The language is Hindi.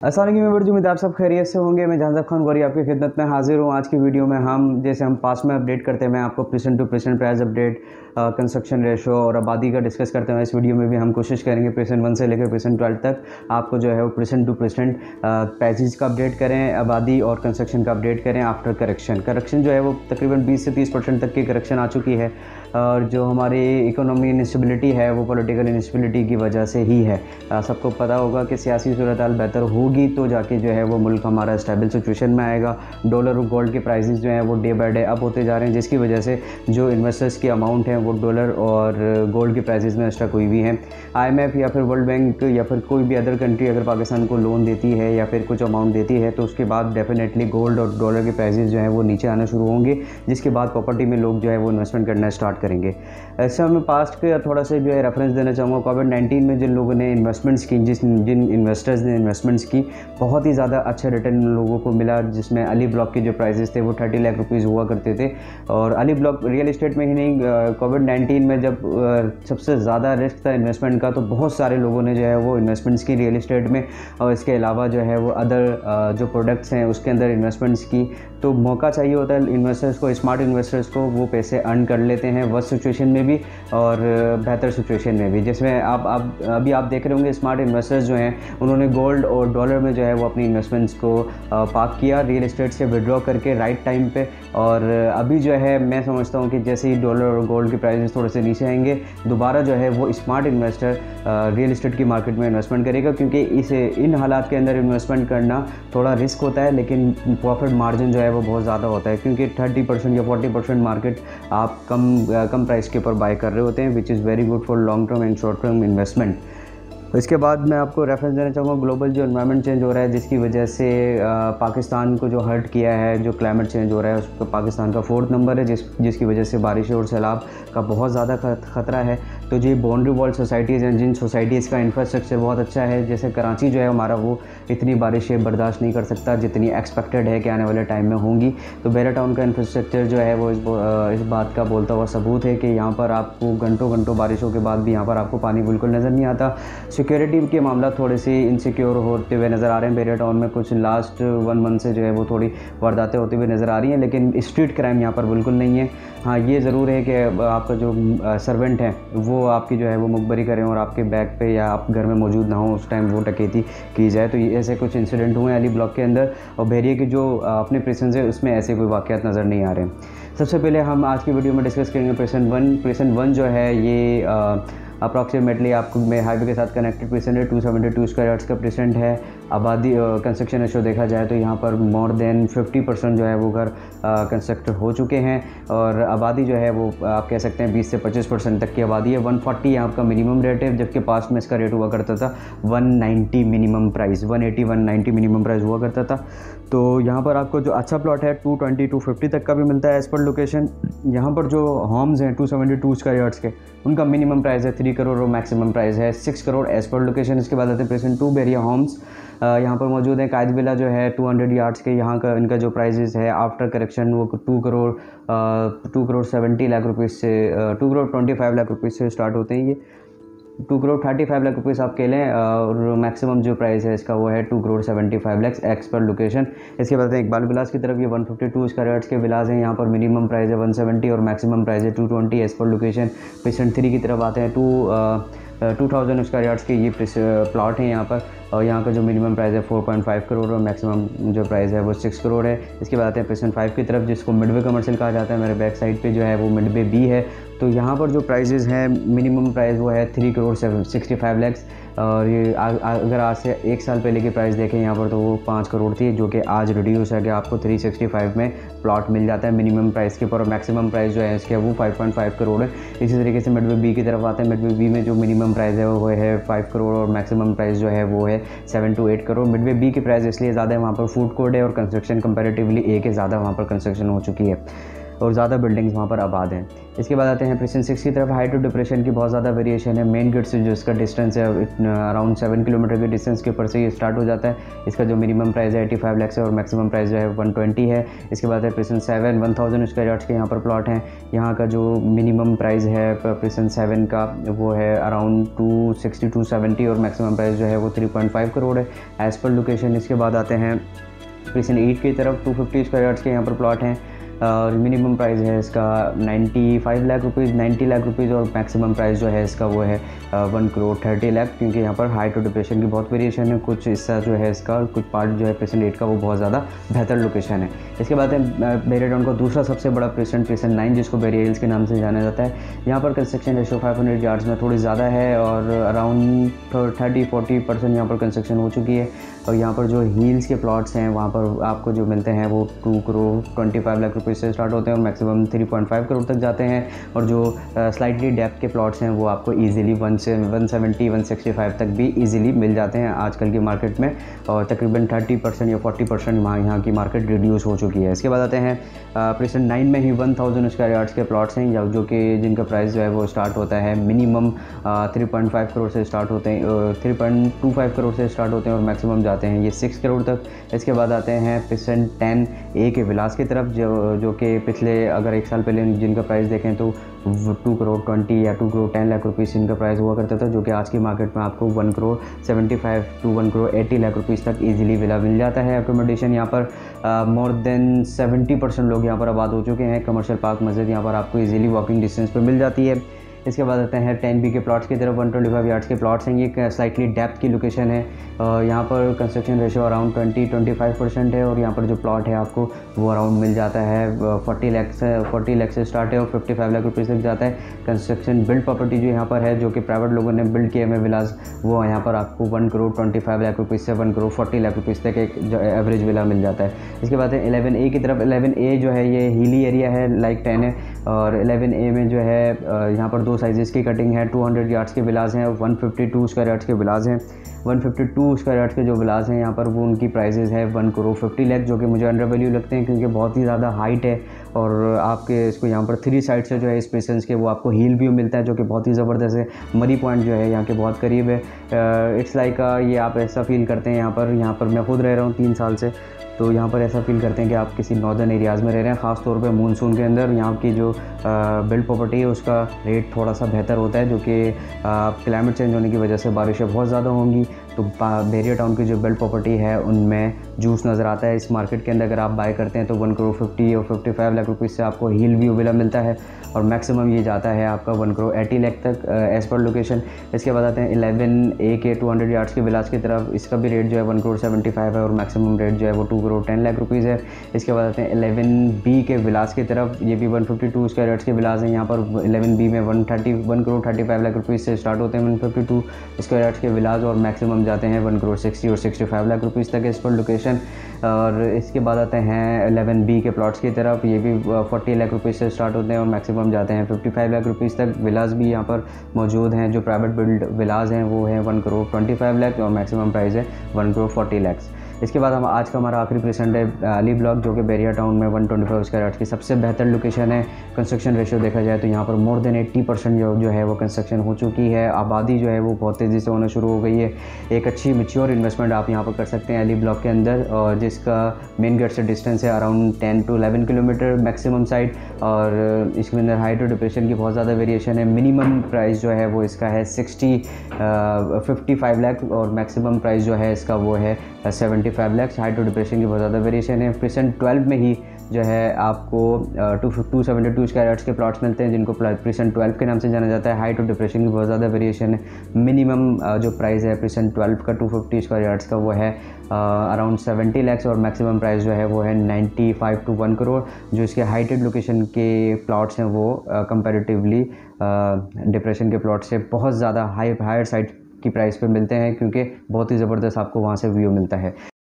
अस्सलाम वालेकुम व्यूअर्स, उम्मीद आप सब खैरियत से होंगे। मैं जहांज़ब खान गौरी आपकी खिदमत में हाजिर हूँ। आज की वीडियो में हम पास में अपडेट करते हैं, मैं आपको percent two percent price update, construction ratio और आबादी का डिस्कस करते हैं। इस वीडियो में भी हम कोशिश करेंगे परसेंट 1 से लेकर परसेंट 12 तक आपको जो है वो परसेंट टू परसेंट प्राइसेस का अपडेट करें, आबादी और कंस्ट्रक्शन का अपडेट करें आफ्टर करेक्शन जो है वो तकरीबन 20 से 30% तक की करेक्शन आ चुकी है। और जो हमारी इकोनॉमी इंस्टेबिलिटी है वो पॉलिटिकल इंस्टेबिलिटी की वजह से ही है। सबको पता होगा कि सियासी सूरत हाल बेहतर होगी तो जाके जो है वो मुल्क हमारा स्टेबल सिचुएशन में आएगा। डॉलर और गोल्ड के प्राइसेस जो हैं वो डे बाय डे अप होते जा रहे हैं, जिसकी वजह से जो इन्वेस्टर्स की अमाउंट है वो डॉलर और गोल्ड के प्राइसेस में स्टक हुई हुई हैं। IMF या फिर वर्ल्ड बैंक या फिर कोई भी अदर कंट्री अगर पाकिस्तान को लोन देती है या फिर कुछ अमाउंट देती है तो उसके बाद डेफिनेटली गोल्ड और डॉलर के प्राइसेस जो हैं वो नीचे आना शुरू होंगे, जिसके बाद प्रॉपर्टी में लोग जो है वो इन्वेस्टमेंट करना स्टार्ट करेंगे। ऐसा मैं पास्ट के थोड़ा सा जो है रेफरेंस देना चाहूँगा। कोविड-19 में जिन लोगों ने इन्वेस्टमेंट्स की, जिन इन्वेस्टर्स ने इन्वेस्टमेंट्स की, बहुत ही ज़्यादा अच्छा रिटर्न लोगों को मिला। जिसमें अली ब्लॉक के जो प्राइसेस थे वो 30 लाख रुपीज़ हुआ करते थे। और अली ब्लॉक रियल इस्टेट में ही नहीं, कोविड-19 में जब सबसे ज़्यादा रिस्क था इन्वेस्टमेंट का, तो बहुत सारे लोगों ने जो है वो इन्वेस्टमेंट्स की रियल इस्टेट में, और इसके अलावा जो है वो अदर जो प्रोडक्ट्स हैं उसके अंदर इन्वेस्टमेंट्स की। तो मौका चाहिए होता है इन्वेस्टर्स को, स्मार्ट इन्वेस्टर्स को, वो पैसे अर्न कर लेते हैं वर्स्ट सिचुएशन में भी और बेहतर सिचुएशन में भी। जिसमें आप अभी आप देख रहे होंगे स्मार्ट इन्वेस्टर्स जो हैं उन्होंने गोल्ड और डॉलर में जो है वो अपनी इन्वेस्टमेंट्स को पार्क किया, रियल एस्टेट से विड्रॉ करके राइट टाइम पे। और अभी जो है मैं समझता हूँ कि जैसे ही डॉलर और गोल्ड के प्राइसेस थोड़े से नीचे आएंगे, दोबारा जो है वो स्मार्ट इन्वेस्टर रियल एस्टेट की मार्केट में इन्वेस्टमेंट करेगा, क्योंकि इन हालात के अंदर इन्वेस्टमेंट करना थोड़ा रिस्क होता है, लेकिन प्रॉफिट मार्जिन जो है वो बहुत ज़्यादा होता है, क्योंकि 30% या 40% मार्केट आप कम प्राइस के ऊपर बाय कर रहे होते हैं, which is very good for long term and short term investment. इसके बाद मैं आपको रेफरेंस देना चाहूँगा ग्लोबल जो एनवायरनमेंट चेंज हो रहा है, जिसकी वजह से पाकिस्तान को जो हर्ट किया है, जो क्लाइमेट चेंज हो रहा है, उसको पाकिस्तान का 4th नंबर है, जिसकी वजह से बारिश और सैलाब का बहुत ज़्यादा ख़तरा है। तो जो बाउंड्री वॉल सोसाइटीज़ हैं, जिन सोसाइटीज़ का इंफ्रास्ट्रक्चर बहुत अच्छा है, जैसे कराची जो है हमारा, वो इतनी बारिशें बर्दाश्त नहीं कर सकता जितनी एक्सपेक्टेड है कि आने वाले टाइम में होंगी। तो बेरा टाउन का इंफ्रास्ट्रक्चर जो है वो इस बात का बोलता हुआ सबूत है कि यहाँ पर आपको घंटों बारिशों के बाद भी यहाँ पर आपको पानी बिल्कुल नज़र नहीं आता। सिक्योरिटी के मामला थोड़े से इनसिक्योर होते हुए नज़र आ रहे हैं बेरिया टाउन में। कुछ लास्ट 1 मंथ से जो है वो थोड़ी वारदातें होती हुई नज़र आ रही हैं, लेकिन स्ट्रीट क्राइम यहाँ पर बिल्कुल नहीं है। हाँ, ये ज़रूर है कि आपका जो सर्वेंट है वो आपकी जो है वो मुखबरी करें और आपके बैग पे या आप घर में मौजूद ना हो उस टाइम वो डकैती की जाए। तो ये ऐसे कुछ इंसिडेंट हुए हैं अली ब्लॉक के अंदर, और बहरिया के जो अपने प्रिजन्स है उसमें ऐसे कोई वाक़यात नज़र नहीं आ रहे हैं। सबसे पहले हम आज की वीडियो में डिस्कस करेंगे प्रेसेंट वन जो है ये अप्रॉक्सीमेटली आपको में हाईवे के साथ कनेक्टेड परसेंट है, 272 स्क्वायर यार्ड्स का परसेंट है। आबादी कंस्ट्रक्शन रेशो देखा जाए तो यहाँ पर मोर देन 50% जो है वो घर कंस्ट्रक्ट हो चुके हैं, और आबादी जो है वो आप कह सकते हैं 20 से 25% तक की आबादी है। 140 यहाँ का मिनिमम रेट है, जबकि पास्ट में इसका रेट हुआ करता था 190 मिनिमम प्राइस, 180-190 मिनिमम प्राइस हुआ करता था। तो यहाँ पर आपको जो अच्छा प्लॉट है 220-250 तक का भी मिलता है एज़ पर लोकेशन। यहाँ पर जो होम्स हैं 272 स्क्वायर यार्ड्स के, उनका मिनिमम प्राइस है 3 करोड़ और मैक्सिमम प्राइस है 6 करोड़ एज़ पर लोकेशन। इसके बाद आते हैं प्रेजेंट 2 बहरिया होम्स यहाँ पर मौजूद है। कायद विला जो है 200 यार्ड्स के, यहाँ का इनका जो प्राइजेस है आफ्टर करेक्शन वो 2 करोड़ 70 लाख रुपये से 2 करोड़ 25 लाख रुपये से स्टार्ट होते हैं। ये 2 करोड़ 35 लाख रुपये आप कह लें, और मैक्सिमम जो प्राइस है इसका वो है 2 करोड़ 75 लाख एक्स पर लोकेशन। इसके बाद इकबाल विलास की तरफ, ये 152 स्क्वायर यार्ड्स के विलास हैं। यहाँ पर मिनिमम प्राइस है 170 और मैक्सिमम प्राइस है 220 एज़ पर लोकेशन। पेशेंट 3 की तरफ आते हैं 2000 स्क्वायर यार्ड्स के ये प्लॉट हैं यहाँ पर, और यहाँ का जो मिनिमम प्राइस है 4.5 करोड़ और मैक्सिमम जो प्राइस है वो 6 करोड़ है। इसके बाद आते हैं पेशेंट 5 की तरफ, जिसको मिडवे कमर्शियल कहा जाता है। मेरे बैक साइड पे जो है वो मिडवे बी है। तो यहाँ पर जो प्राइजेज़ हैं, मिनिमम प्राइस वो है 3 करोड़ 65 लाख, और ये अगर आज से 1 साल पहले की प्राइस देखें यहाँ पर तो वो 5 करोड़ थी, जो कि आज रिड्यूस है कि आपको 365 में प्लॉट मिल जाता है मिनिमम प्राइस के ऊपर, और मैक्सिमम प्राइस जो है इसके वो 5.5 करोड़ है। इसी तरीके से मिडवे बी की तरफ आते हैं। मिडवे बी में जो मिनिमम प्राइस है वो है 5 करोड़ और मैक्सिमम प्राइस जो है वो है 7 to 8 करोड़। मिडवे बी की प्राइस इसलिए ज़्यादा है, वहाँ पर फूड कोर्ट है और कंस्ट्रक्शन कंपैरेटिवली ए के ज़्यादा वहाँ पर कंस्ट्रक्शन हो चुकी है। और ज़्यादा बिल्डिंग्स वहाँ पर आबाद हैं। इसके बाद आते हैं प्रेसेंट 6 की तरफ। हाइट टू डिप्रेशन की बहुत ज़्यादा वेरिएशन है। मेन गेट से जो इसका डिस्टेंस है अराउंड 7 किलोमीटर के डिस्टेंस के ऊपर से ये स्टार्ट हो जाता है। इसका जो मिनिमम प्राइस है 85 लाख है और मैक्सिमम प्राइस जो है 120 है। इसके बाद है प्रेसेंट 7 1000 स्क्वायर यार्ड्स के यहाँ पर प्लॉट हैं। यहाँ का जो मिनिमम प्राइस है प्रेसेंट 7 का वो है अराउंड 260 270 और मैक्सिमम प्राइस जो है वो 3.5 करोड़ है एज़ पर लोकेशन। इसके बाद आते हैं प्रेसेंट 8 की तरफ। 250 स्क्वायर यार्ड्स के यहाँ पर प्लॉट हैं और मिनिमम प्राइस है इसका 95 लाख रुपीज़ 90 लाख रुपीज़ और मैक्सिमम प्राइस जो है इसका वो है 1 करोड़ 30 लाख, क्योंकि यहाँ पर हाइट और डिप्रेशन की बहुत वेरिएशन है। कुछ हिस्सा जो है इसका कुछ पार्ट जो है प्रेसेंट 8 का वो बहुत ज़्यादा बेहतर लोकेशन है। इसके बाद है बैरियर टाउन का दूसरा सबसे बड़ा प्रेसेंट 9 जिसको बैरियर हिल्स के नाम से जाना जाता है। यहाँ पर कंस्ट्रक्शन रेशो 500 यार्ड्स में थोड़ी ज़्यादा है और अराउंड 30-40% यहाँ पर कंस्ट्रक्शन हो चुकी है। और यहाँ पर जो हील्स के प्लॉट्स हैं वहाँ पर आपको जो मिलते हैं वो 2 करोड़ 25 लाख रुपये से स्टार्ट होते हैं और मैक्सिमम 3.5 करोड़ तक जाते हैं। और जो स्लाइटली डेप्थ के प्लॉट्स हैं वो आपको इजीली 170 165 तक भी इजीली मिल जाते हैं आजकल की मार्केट में। और तकरीबन 30% या 40% यहाँ की मार्केट रिड्यूस हो चुकी है। इसके बाद आते हैं प्रेसेंट 9 में ही 1000 स्क्वायर यार्ड्स के प्लॉट्स हैं जो कि जिनका प्राइस जो है वो स्टार्ट होता है मिनिमम 3.5 करोड़ से स्टार्ट होते हैं 3.25 करोड़ से स्टार्ट होते हैं और मैक्सिमम जाते हैं ये 6 करोड़ तक। इसके बाद आते हैं प्रेसेंट 10 ए के विलास की तरफ जो कि पिछले अगर 1 साल पहले जिनका प्राइस देखें तो 2 करोड़ 20 या 2 करोड़ 10 लाख रुपीज़ इनका प्राइस हुआ करता था, जो कि आज की मार्केट में आपको 1 करोड़ 75 टू 1 करोड़ 80 लाख रुपीज़ तक इजीली विला मिल जाता है। अकोमोडेशन यहाँ पर मोर देन 70% लोग यहाँ पर आबाद हो चुके हैं। कमर्शियल पार्क मस्जिद यहाँ पर आपको इजीली वॉकिंग डिस्टेंस पर मिल जाती है। इसके बाद आते हैं 10B के प्लॉट्स की तरफ। 125 यार्ड्स के प्लॉट्स हैं। ये स्लाइटली डेप्थ की लोकेशन है। यहाँ पर कंस्ट्रक्शन रेशो अराउंड 20-25% है और यहाँ पर जो प्लॉट है आपको वो अराउंड मिल जाता है 40 लाख से स्टार्ट है और 55 लाख रुपये तक जाता है। कंस्ट्रक्शन बिल्ड प्रॉपर्टी जो यहाँ पर है जो कि प्राइवेट लोगों ने बिल्ड किए हुए विलास वो यहाँ पर आपको 1 करोड़ 25 लाख रुपये से 1 करोड़ 40 लाख रुपये तक एक एवरेज विला मिल जाता है। इसके बाद 11A की तरफ। 11A जो है ये हिली एरिया है लाइक 10 है और 11A में जो है यहाँ पर 2 साइजेस की कटिंग है। 200 यार्ड्स के विलास हैं, 152 स्क्वायर यार्ड्स के विलास हैं। 152 स्क्वायर यार्ड्स के जो विलास हैं यहाँ पर वो उनकी प्राइसेस है 1 करोड़ 50 लाख, जो कि मुझे अंडर वैल्यू लगते हैं क्योंकि बहुत ही ज़्यादा हाइट है और आपके इसको यहाँ पर 3 साइड से जो है इस पेशेंस के वो आपको हिल व्यू मिलता है जो कि बहुत ही ज़बरदस्त है। मरी पॉइंट जो है यहाँ के बहुत करीब है। इट्स लाइक ये आप ऐसा फील करते हैं यहाँ पर मैं खुद रह रहा हूँ 3 साल से, तो यहाँ पर ऐसा फील करते हैं कि आप किसी नॉर्दर्न एरियाज़ में रह रहे हैं। ख़ास तौर पे मानसून के अंदर यहाँ की जो बिल्ड प्रॉपर्टी है उसका रेट थोड़ा सा बेहतर होता है, जो कि क्लाइमेट चेंज होने की वजह से बारिशें बहुत ज़्यादा होंगी तो बैरियर टाउन की जो बिल्ड प्रॉपर्टी है उनमें जूस नज़र आता है। इस मार्केट के अंदर अगर आप बाय करते हैं तो 1 करोड़ 50 और 55 लाख रुपये से आपको हिल व्यू विला मिलता है और मैक्सिमम ये जाता है आपका 1 करोड़ 80 लाख तक एज़ पर लोकेशन। इसके बाद आते हैं 11A के 200 यार्ड्स के विलास की तरफ। इसका भी रेट जो है 1 करोड़ 75 है और मैक्सिमम रेट जो है वो 2 करोड़ 10 लाख रुपीज़ है। इसके बाद आते हैं 11B के विलास की तरफ। ये भी 152 स्क्वायर यार्ड्स के विलास हैं। यहाँ पर 11B में 1 करोड़ 35 लाख रुपीज़ से स्टार्ट होते हैं 152 स्क्वायर यार्ड्स के विलास और मैक्सिमम जाते हैं 1 करोड़ 60 और 65 लाख रुपीज़ तक इस पर लोकेशन। और इसके बाद आते हैं 11B के प्लॉट्स की तरफ। ये भी 40 लाख रुपीज़ से स्टार्ट होते हैं और मैक्सिमम जाते हैं 55 लाख रुपीज़ तक। विलास भी यहाँ पर मौजूद हैं। जो प्राइवेट बिल्ड विलास हैं वो है 1 करोड़ 25 लाख और मैक्सिमम प्राइस है 1 करोड़ 40 लाख। इसके बाद हम आज का हमारा आखिरी प्रेजेंट है अली ब्लॉक, जो कि बैरियर टाउन में 125 स्क्वायर यार्ड्स की सबसे बेहतर लोकेशन है। कंस्ट्रक्शन रेशियो देखा जाए तो यहाँ पर मोर देन 80% जो है वो कंस्ट्रक्शन हो चुकी है। आबादी जो है वो बहुत तेज़ी से होना शुरू हो गई है। एक अच्छी मैच्योर इन्वेस्टमेंट आप यहाँ पर कर सकते हैं अली ब्लॉक के अंदर, और जिसका मेन गेट से डिस्टेंस है around 10 to 11 kilometre maximum side. और इसके अंदर हाइट और डिप्रेशन की बहुत ज़्यादा वेरिएशन है। मिनिमम प्राइस जो है वो इसका है 55 लाख और मैक्सिमम प्राइस जो है इसका वो है 75 लाख। हाइट और डिप्रेशन की बहुत ज़्यादा वेरिएशन है। प्रेसेंट 12 में ही जो है आपको 272 स्क्वायर यार्ड्स के प्लॉट्स मिलते हैं जिनको प्रेसेंट 12 के नाम से जाना जाता है। हाइट और डिप्रेशन की बहुत ज़्यादा वेरिएशन है। मिनिमम जो प्राइस है प्रेसेंट 12 का 250 स्क्वायर यार्ड्स का वो है अराउंड 70 लाख और मैक्सिमम प्राइस जो है वो है 95 to 1 करोड़। जो इसके हाइटेड लोकेशन के प्लॉट्स हैं वो कंपैरेटिवली डिप्रेशन के प्लॉट से बहुत ज़्यादा हायर साइड की प्राइस पे मिलते हैं क्योंकि बहुत ही ज़बरदस्त आपको वहाँ से व्यू मिलता है।